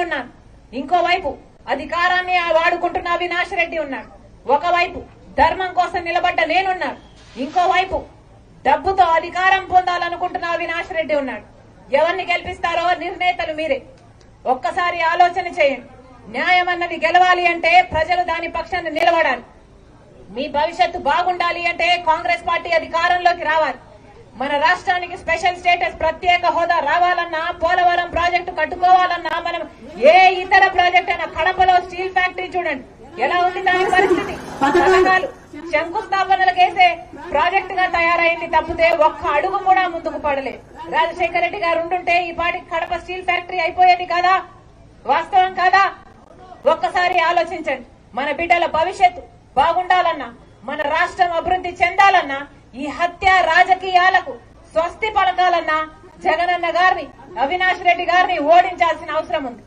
ఉన్నాను, ఇంకోవైపు అధికారాన్ని వాడుకుంటున్న అవినాష్ రెడ్డి ఉన్నాడు. ఒకవైపు ధర్మం కోసం నిలబడ్డ నేనున్నాను, ఇంకోవైపు డబ్బుతో అధికారం పొందాలనుకుంటున్న అవినాష్ రెడ్డి ఉన్నాడు. ఎవరిని గెలిపిస్తారో నిర్ణేతలు మీరే. ఒక్కసారి ఆలోచన చేయండి. న్యాయం అన్నది గెలవాలి అంటే ప్రజలు దాని పక్షాన్ని నిలబడాలి. మీ భవిష్యత్తు బాగుండాలి అంటే కాంగ్రెస్ పార్టీ అధికారంలోకి రావాలి. మన రాష్ట్రానికి స్పెషల్ స్టేటస్, ప్రత్యేక హోదా రావాలన్నా, పోలవరం ప్రాజెక్టు కట్టుకోవాలన్నా, మనం ఏ ఇతర ప్రాజెక్ట్ అయినా, కడపలో స్టీల్ ఫ్యాక్టరీ చూడండి ఎలా ఉంది దాని పరిస్థితి. పథకాలు శంకుస్థాపనలకేసే ప్రాజెక్టు గా తయారైంది తప్పితే ఒక్క అడుగు కూడా ముందుకు పడలేదు. రాజశేఖర రెడ్డి గారు ఉండుంటే ఈ పాటికి కడప స్టీల్ ఫ్యాక్టరీ అయిపోయేది కదా? వాస్తవం కాదా? ఒక్కసారి ఆలోచించండి. మన బిడ్డల భవిష్యత్తు బాగుండాలన్నా, మన రాష్ట్రం అభివృద్ధి చెందాలన్నా, ఈ హత్య రాజకీయాలకు స్వస్తి పలకాలన్నా జగనన్న గారిని, అవినాష్ రెడ్డి గారిని ఓడించాల్సిన అవసరం ఉంది.